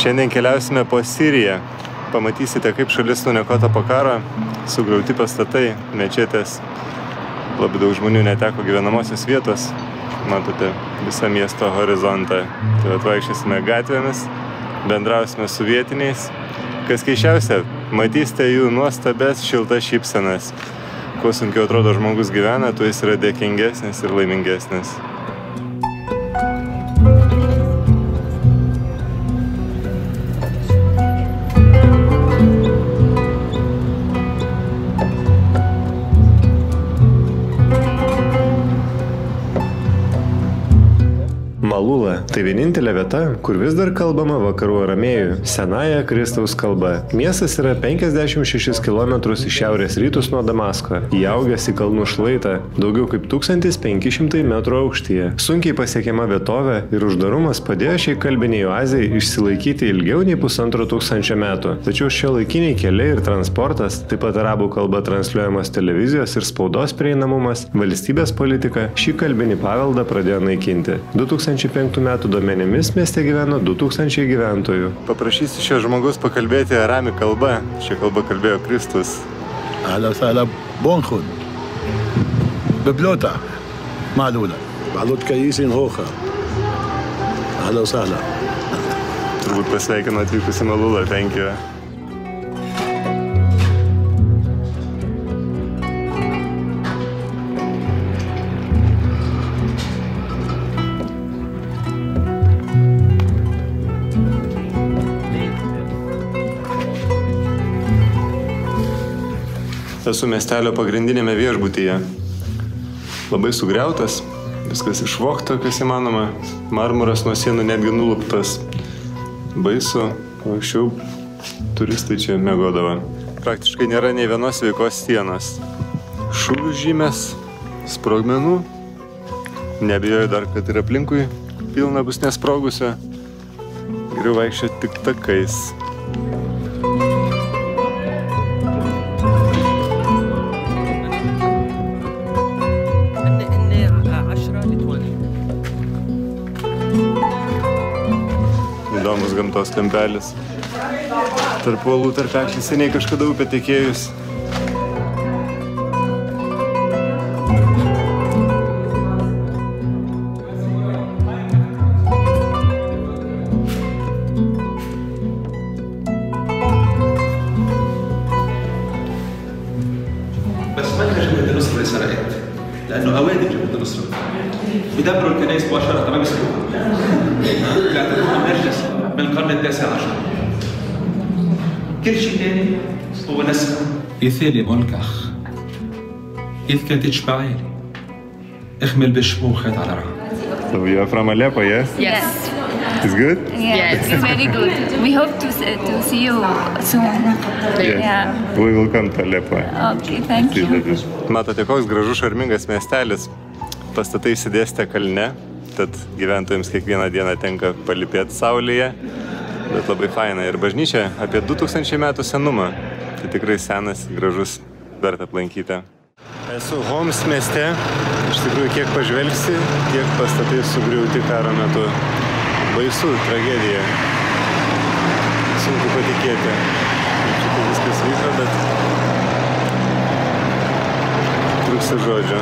Šiandien keliausime po Siriją. Pamatysite, kaip šalis nuniokota po karo, sugriauti pastatai, mečetės. Labai daug žmonių neteko gyvenamosios vietos. Matote visą miesto horizontą. Tai atvaikščiosime gatvėmis, bendrausime su vietiniais. Kas keisčiausia, matysite jų nuostabes šiltas šypsenas. Kuo sunkiau atrodo žmogus gyvena, tuo jis yra dėkingesnis ir laimingesnis. Malula – tai vienintelė vieta, kur vis dar kalbama vakarų aramėjų, senąja Kristaus kalba. Miestas yra 56 km į šiaurės rytus nuo Damasko, įaugęs į kalnų šlaitą, daugiau kaip 1500 metrų aukštyje. Sunkiai pasiekiama vietovė ir uždarumas padėjo šiai kalbiniai oazei išsilaikyti ilgiau nei 1500 metų. Tačiau šiuolaikiniai keliai ir transportas, taip pat arabų kalba transliuojamos televizijos ir spaudos prieinamumas, valstybės politika šį kalbinį paveldą pradėjo naikinti. 2005 metų duomenimis mieste gyveno 2000 gyventojų. Paprašysiu šio žmogus pakalbėti aramų kalba. Šią kalbą kalbėjo Kristus. أهلا وسهلا بونخون ببلوتا معلولة بعلوت كيسين هوخا أهلا وسهلا. Turbūt pasveikino atvykusi Malulą, thank you. Esu miestelio pagrindinėme viešbutyje. Labai sugriautas, viskas išvogta, kas įmanoma, marmuras nuo sienų netgi nuluptas. Baisu, anksčiau turistai čia miegodavo. Praktiškai nėra nei vienos sveikos sienos. Šūvių žymės, sprogmenų. Nebijoju dar, kad ir aplinkui pilna bus nesprogusio. Geriau vaikščioti tik takais. Įdomus gamtos kampelis. Tarp uolų tarpeklį seniai kažkada upė tekėjus. بس ما لها جبهة النصرة اللي سرقت، لأنه أوادم جبهة النصرة بيدبروا الكنائس مباشرة ما بيسرقوها. بيعتبروها نرجس من القرن ال19. كل شيء ثاني هو نسخ. يثالي ملكخ يثكت تشبعيلي اخمل بشموخت على راه. So you are from Aleppo, yes? Yes. It's good? Yes, it's very good. We hope to see you soon. Yeah. We will come to Aleppo. Okay, thank you. Matote, koks gražus šarmingas miestelis. Pastatai išsidėstę kalne, tad gyventojams kiekvieną dieną tenka palipėti saulėje, bet labai faina. Ir bažnyčia apie 2000 metų senumą. Tai tikrai senas, gražus, verta aplankyti. Esu Homs mieste. Iš tikrųjų, kiek pažvelgsi, tiek pastatai sugriauti karo metu. Baisu, tragedija. Sunku patikėti. Kaip čia viskas vyko, bet trūksta žodžio.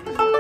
Thank you.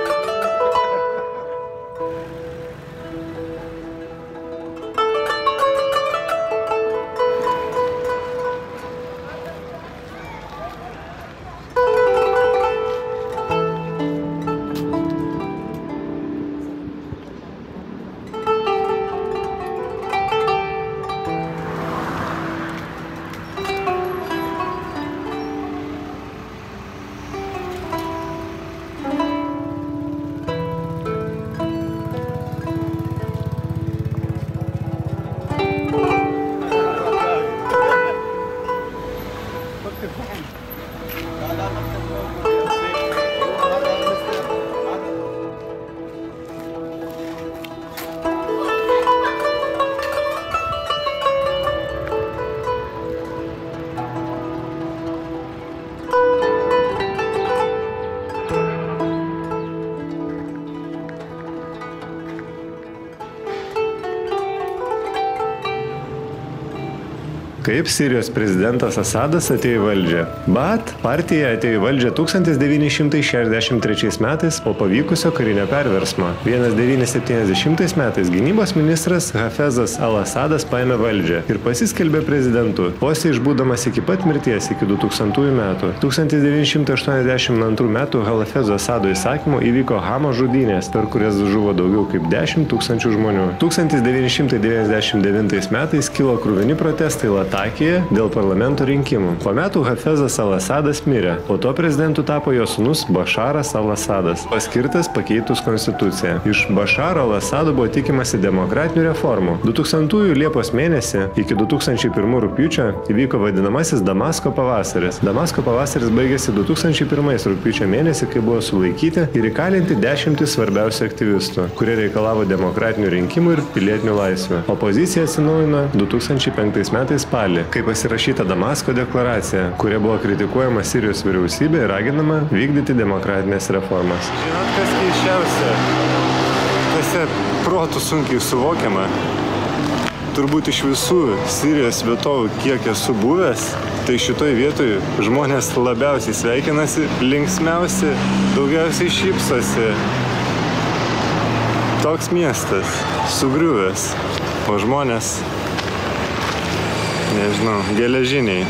Kaip Sirijos prezidentas Asadas atėjo į valdžią. Baat partija atėjo į valdžią 1963 metais po pavykusio karinio perversmo. 1970 metais gynybos ministras Hafezas al-Asadas paėmė valdžią ir pasiskelbė prezidentu, poste išbūdamas iki pat mirties iki 2000 metų. 1982 metų Hafezo Asado įsakymu įvyko Hamo žudynės, per kurias žuvo daugiau kaip 10 000 žmonių. 1999 metais kilo kruvini protestai Latakijoje dėl parlamento rinkimų. Po metų Hafezas al-Asadas mirė, po to prezidentu tapo jo sūnus Bašaras al-Asadas, paskirtas pakeitus konstituciją. Iš Bašaro al-Asado buvo tikimasi demokratinių reformų. 2000 Liepos mėnesį iki 2001 rugpjūčio įvyko vadinamasis Damasko pavasaris. Damasko pavasaris baigėsi 2001 rugpjūčio mėnesį, kai buvo sulaikyti ir įkalinti 10 svarbiausių aktyvistų, kurie reikalavo demokratinių rinkimų ir pilietinių laisvių. Opozicija atsinaujino 2005 metais spalį, kai pasirašyta Damasko deklaracija, kuria buvo kritikuojama Sirijos vyriausybė ir raginama vykdyti demokratinės reformas. Žinot, kas keisčiausia? Tose protų sunkiai suvokiama. Turbūt iš visų Sirijos vietovų, kiek esu buvęs, tai šitoj vietoj žmonės labiausiai sveikinasi, linksmiausi, daugiausiai šypsosi. Toks miestas, sugriuvęs, o žmonės, nežinau, geležiniai.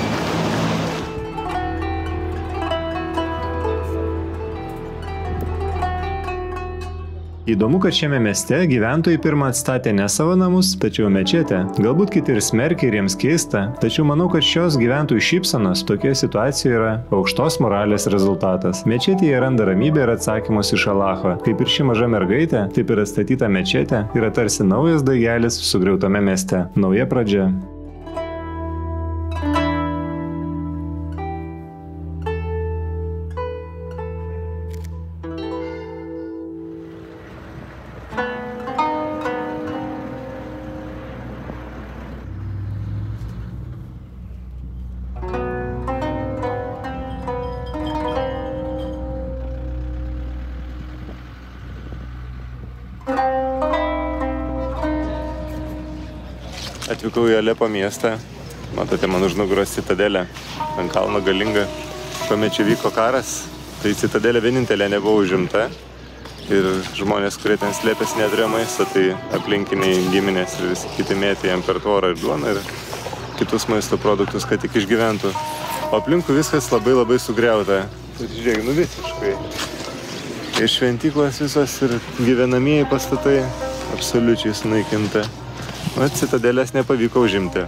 Įdomu, kad šiame mieste gyventojai pirmą atstatė ne savo namus, tačiau mečetę. Galbūt kiti ir smerkia ir jiems keista, tačiau manau, kad šios gyventojų šypsenos tokioje situacijoje yra aukštos moralės rezultatas. Mečetėje randa ramybę ir atsakymus iš Alacho. Kaip ir ši maža mergaitė, taip ir atstatyta mečetė yra tarsi naujas daigelis sugriautame mieste. Nauja pradžia. Atvykau į Alepo miestą, matote man už nugaros citadelę, ant kalno galinga. Kuomet čia vyko karas, tai citadelė vienintelė nebuvo užimta ir žmonės, kurie ten slėpėsi, neturėjo maisto, tai aplinkiniai giminės ir visi kiti mėtė jam per tvorą ir duoną ir kitus maisto produktus, kad tik išgyventų. O aplinkui viskas labai sugriauta. Žiūrėk, nu visiškai. Ir šventyklos visos ir gyvenamieji pastatai absoliučiai sunaikinta. O citadelės nepavyko užimti.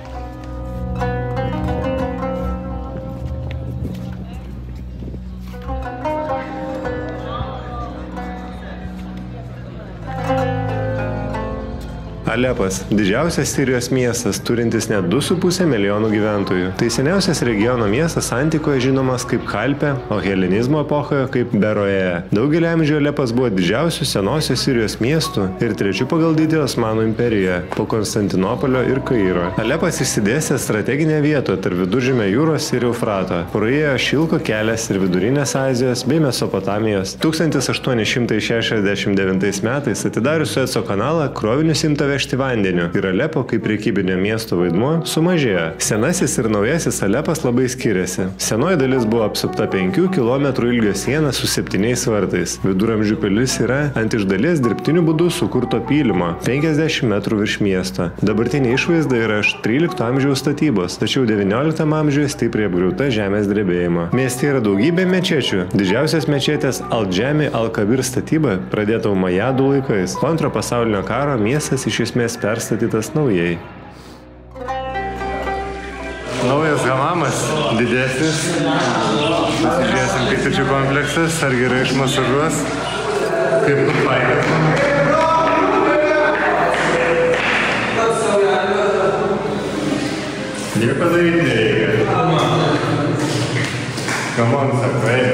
Alepas – didžiausias Sirijos miestas, turintis net 2,5 milijonų gyventojų. Tai seniausias regiono miestas antikoje žinomas kaip Kalpė, o helenizmo epochoje kaip Beroėja. Daugelį amžių Alepas buvo didžiausių senosios Sirijos miestų ir trečių pagal dydį Osmanų imperijoje, po Konstantinopolio ir Kairo. Alepas išsidėstė strateginę vietą tarp Viduržemio jūros ir Eufrato. Praėjo Šilko kelias ir Vidurinės Azijos bei Mesopotamijos. 1869 metais atidarius Sueco kanalą krovinius imta vežti vandeniu ir Alepo kaip prekybinio miesto vaidmuo sumažėjo. Senasis ir naujasis Alepas labai skiriasi. Senoji dalis buvo apsupta 5 km ilgio siena su 7 vartais. Viduramžių pilis yra ant iš dalies dirbtiniu būdu sukurto pylimo 50 metrų virš miesto. Dabartinė išvaizda yra iš 13 amžiaus statybos, tačiau 19 amžiuje stipriai apgriauta žemės drebėjimo. Mieste yra daugybė mečečių. Didžiausias mečetės Al-Džami Al-Kabir statyba pradėta Umajadų laikais. Po Antro pasaulinio karo miestas iš esmės perstatytas naujai. Naujas hamamas, didesnis. Pasižiūrėsim, kaip pečių kompleksas, ar gerai išmasažuos. Kaip nupaikas. Nieko daryti nereikia. Come on, sako, eina.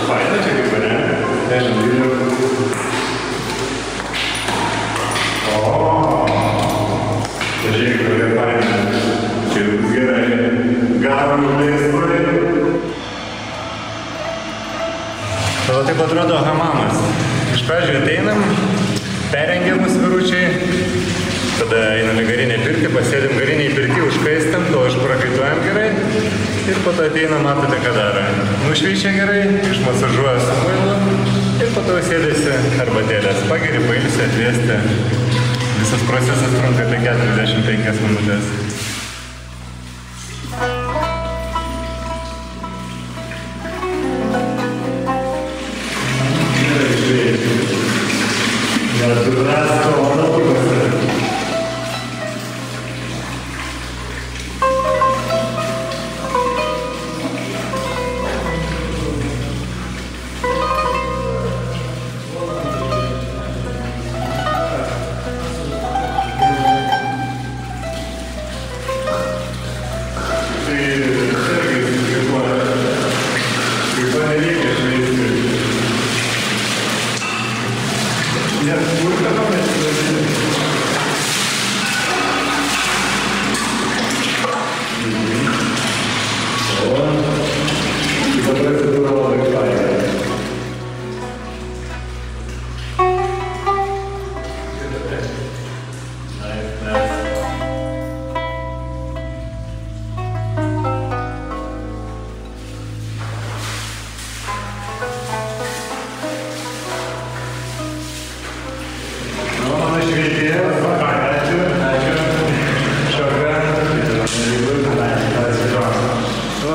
Faina čia kaip, ne? Nežinau, giliau. Tai žiūrėk, kokia faina. Čia bus gerai. Gavom užleistai. O taip atrodo hamamas. Iš pradžių ateinam, perrengiamus vyručiai, tada einam į garinę pirtį, pasėdim garinėj pirtį, užkaistam, to išprakaituojam gerai ir po to ateinam, matote, ką daro. Nušveičia gerai, išmasažuoja su muilu ir po to sėdėsi arbatėlės, pageri, pailsi, atvėsti. Visas procesas trunka apie 45 minutės.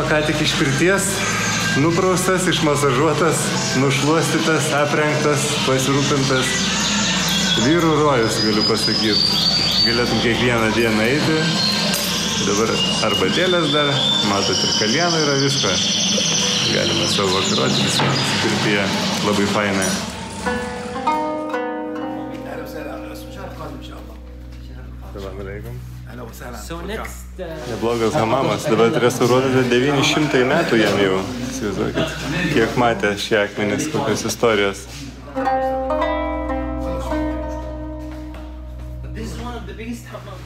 Ką tik iš pirties, nupraustas, išmasažuotas, nušluostytas, aprengtas, pasirūpintas. Vyrų rojus, galiu pasakyti. Galėtum kiekvieną dieną eiti. Dabar arbatėlės dar, matot, ir kalienų yra visko. Galime savo vakaroti visiems pirtyje. Labai fainai. Salam aleikum. So next, Neblogas hamamas, dabar restauruotate 900 metų jam jau, įsivaizduokit, kiek matė šie akmenys, kokios istorijos. this is one of the biggest hammam.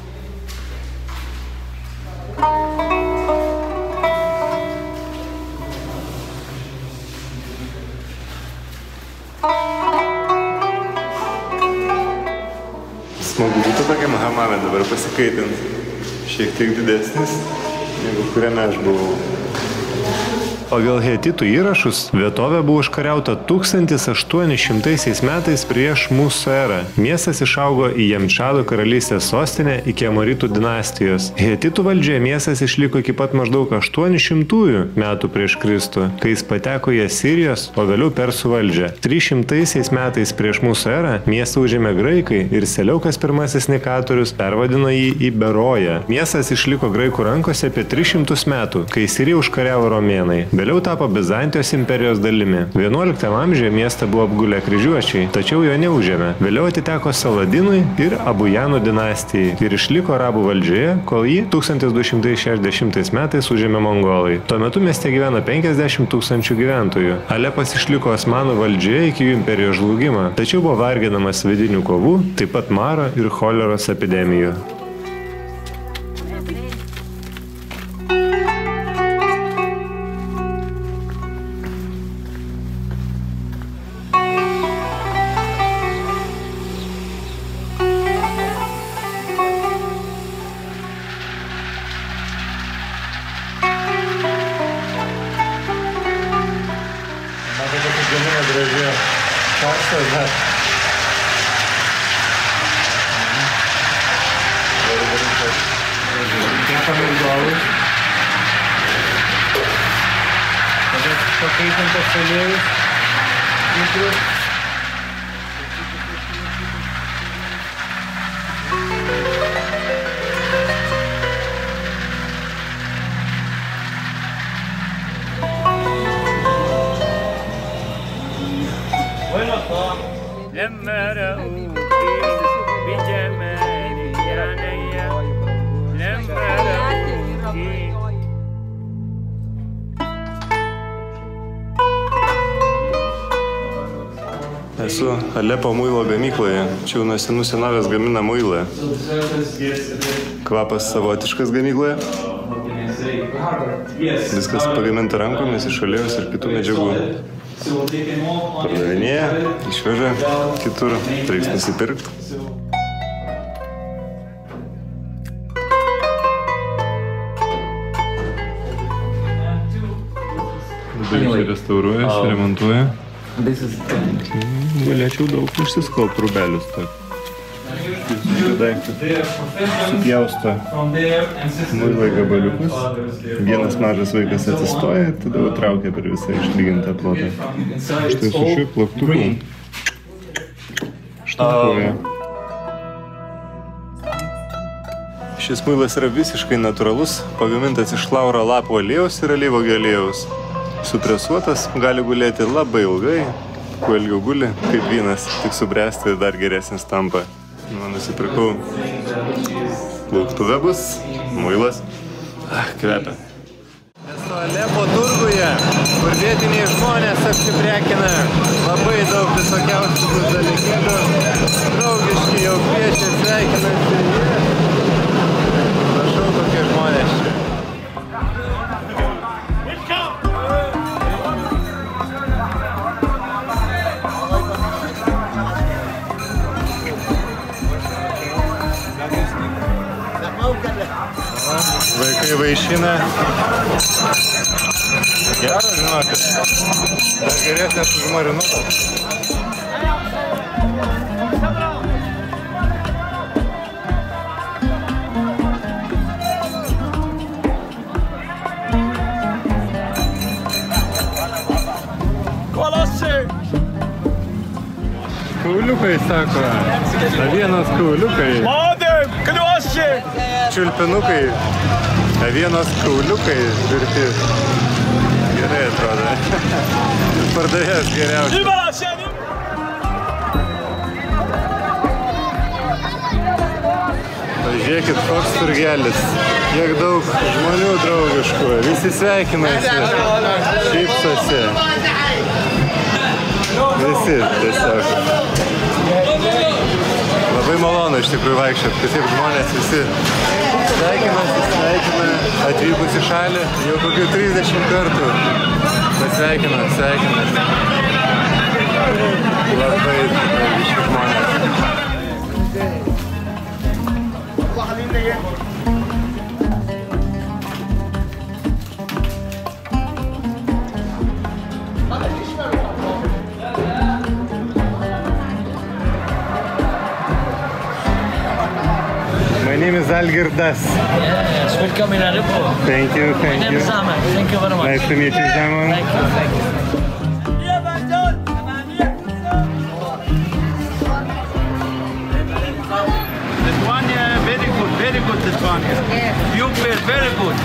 Smagu būtų tokiam hamame dabar pasikaitinti. Šiek tiek didesnis, negu kuriame aš buvau. Pagal hetitų įrašus, vietovė buvo užkariauta 1800 metais prieš mūsų erą. Miestas išaugo į Jemčado karalystės sostinę iki Amoritų dinastijos. Hetitų valdžioje miestas išliko iki pat maždaug 800 metų prieš Kristų, kai jis pateko į Asirijos, o vėliau Persų valdžią. 300 metais prieš mūsų erą miestą užėmė graikai ir Seleukas I Nikatorius pervadino jį į Beroją. Miestas išliko graikų rankose apie 300 metų, kai Siriją užkariavo romėnai. Vėliau tapo Bizantijos imperijos dalimi. 11 amžiuje miestą buvo apgulę kryžiuočiai, tačiau jo neužėmė. Vėliau atiteko Saladinui ir Abujanų dinastijai ir išliko arabų valdžioje, kol jį 1260 metais užėmė mongolai. Tuo metu mieste gyveno 50 000 gyventojų. Alepas išliko Osmanų valdžioje iki jų imperijos žlugimo, tačiau buvo varginamas vidinių kovų, taip pat maro ir choleros epidemijų. Pakaitintas aliejus. esu Alepo muilo gamykloje. Čia jau nuo senų senovės gamina muilą. Kvapas savotiškas gamykloje. Viskas pagaminta rankomis iš aliejos ir kitų medžiagų. Pardavinėja, išveža kitur, reiks nusipirkti. Dabar restauruoja, remontuoja. Galėčiau daug užsiskalbt rūbelius. Supjausto muilą gabaliukus. Vienas mažas vaikas atsistoja ir tada traukia per visą išlygintą plotą. Štai su šiuo plaktuku štampuoja. Šis muilas yra visiškai natūralus, pagamintas iš lauro lapų aliejaus ir alyvuogių aliejaus. Supresuotas gali gulėti labai ilgai, kuo ilgiau guli, kaip vynas, tik subręsti dar geresnis tampa. Nusipirkau plauktuvę bus, muilas. Kvepia. Esu Alepo turguje, kur vietiniai žmonės apsiprekina labai daug visokiausių dalykėlių. Draugiški jau kviečia, sveikinasi. Prašau, kokie žmonės čia. Vaikai vaišina. Geras, žinokit. Dar geresnės už marinuotas. Kauliukai, sako. Avienos kauliukai. Čiulpinukai. Avienos kauliukai virti. Gerai atrodo. Pardavėjas geriausias. Pažiūrėkit, koks turgelis. Kiek daug žmonių draugiškų. Visi sveikinasi. Šypsosi. Visi tiesiog. Labai malonu iš tikrųjų vaikščioti, kad taip žmonės visi sveikina, atvykus į šalį jau kokių 30 kartų pasveikina. Labai draugiški žmonės. My name is Algirdas. Yes, welcome in Aleppo. Thank you. My name is Zaman. Thank you very much. Nice to meet you, Zaman. Thank you. This one, very good, this one. Yeah. You feel very good.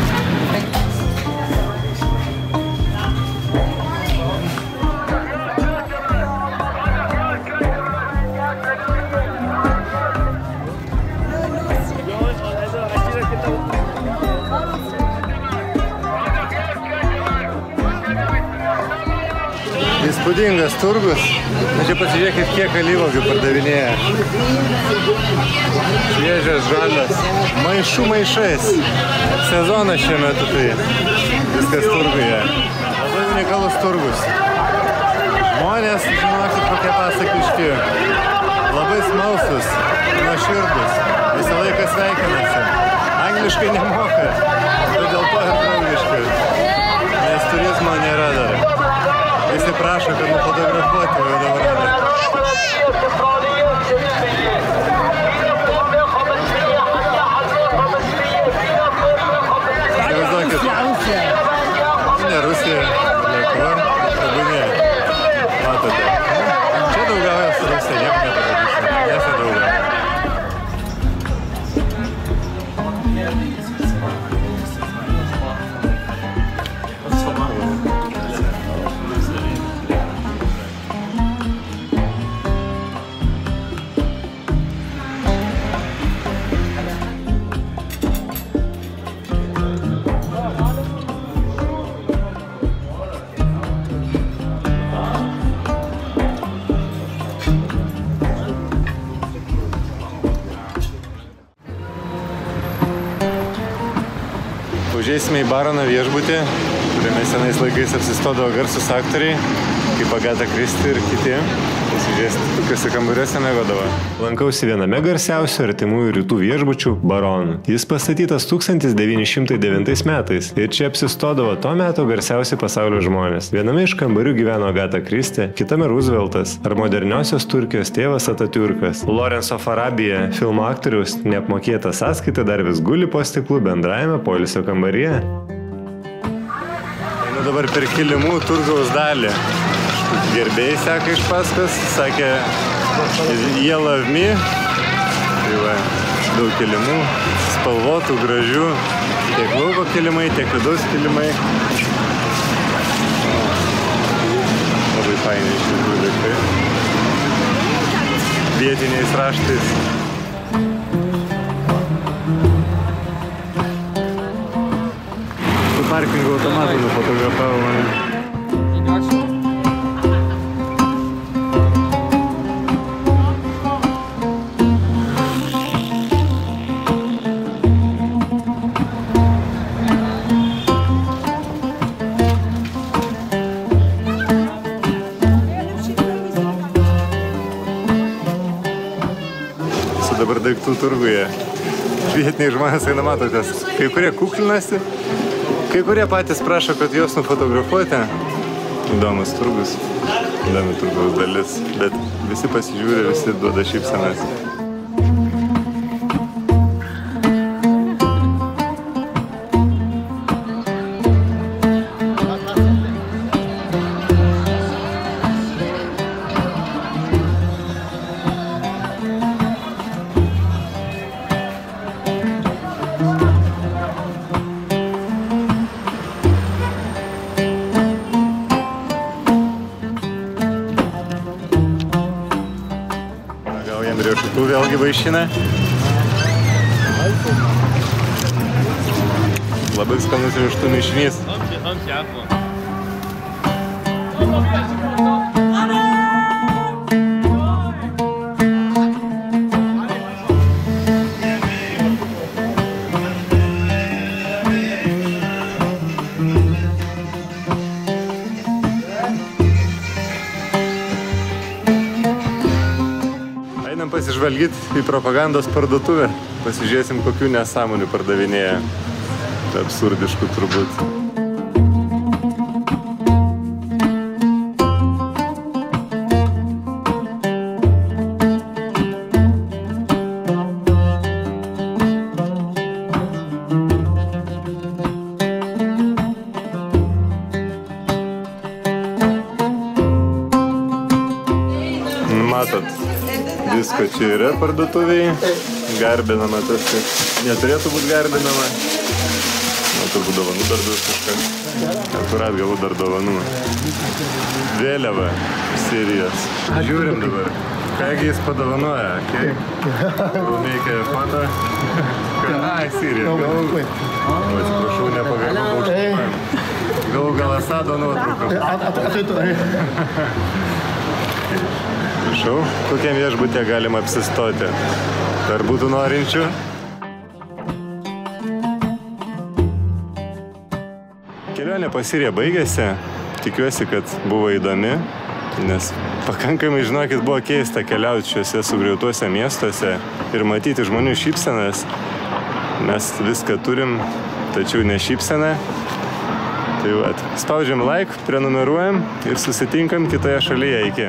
Įspūdingas turgus. Na čia pasižiūrėkit, kiek alyvuogių pardavinėja. Šviežias, žalias. Maišų maišais. Sezonas šiuo metu tai. Viskas turguje. Labai unikalus turgus. Žmonės, žinokit, kokie pasakiški. Labai smalsus, nuoširdus. Visą laiką sveikinasi. Angliškai nemoka. Bet dėl to ir draugiški. Nes turizmo nėra dar. Visi prašo, kad nufotografuoti, o jau dabar yra. Įsivaizduokit. Ne Rusija, Lietuva, tebūnie. Matote. Čia draugauja su Rusija, nieko nepadarysim. Nesidraugauja. Užeisime į Barono viešbutį, kuriame senais laikais apsistodavo garsus aktoriai, kaip Agata Kristi ir kiti. Pasižiūrėsite, kokiuose kambariuose mėgodavo. Lankausi viename garsiausių artimųjų rytų viešbučių Baronų. Jis pastatytas 1909 metais ir čia apsistodavo tuo metu garsiausi pasaulio žmonės. Viename iš kambarių gyveno Agata Kristi, kitame Rooseveltas ar moderniosios Turkijos tėvas Atatiurkas. Lorenzo Farabija, filmo aktoriaus, neapmokėta sąskaita dar vis guli po stiklu bendrajame poilsio kambaryje. Einu dabar per kilimų turgaus dalį. Gerbėjai seka iš paskos, sakė, jie love me. Tai va, daug kilimų, spalvotų, gražių, tiek lauko kilimai, tiek vidaus kilimai. Labai fainiai iš tikrųjų daiktai. Vietiniais raštais. Su parkingo automatu nufotografavo mane. Dabar daiktų turguje. Vietiniai žmonės eina, matotės. Kai kurie kuklinasi, kai kurie patys prašo, kad juos nufotografuoti. Įdomus turgus, įdomi turgaus dalis, bet visi pasižiūrė, visi duoda šypsenas. Riešutų vėlgi vaišina. Labai skanus riešutų mišinys. Pasižvalgyti į propagandos parduotuvę. Pasižiūrėsim, kokių nesąmonių pardavinėja. Tai absurdiškų turbūt. Matot. Visko čia yra parduotuviai, garbinama tas, neturėtų būti garbinama. Na, turbūt dovanų dar duos kažkas. Akurat galbūt dar dovanų. Vėliava Sirijos. Žiūrim dabar. Kągi jis padovanoja, okei? Make a foto. Ai, Sirija. Atsiprašau, nepagarbą aukštumą. Gal Asado nuotrauką. Prašau, kokiam viešbutė galima apsistoti? Ar būtų norinčių? Kelionė po Siriją baigėsi. Tikiuosi, kad buvo įdomi, nes pakankamai, žinokit, buvo keista keliauti šiuose sugriautuose miestuose ir matyti žmonių šypsenas. Mes viską turim, tačiau ne šypseną. Tai vat, spaudžiam like, prenumeruojam ir susitinkam kitoje šalyje. Iki.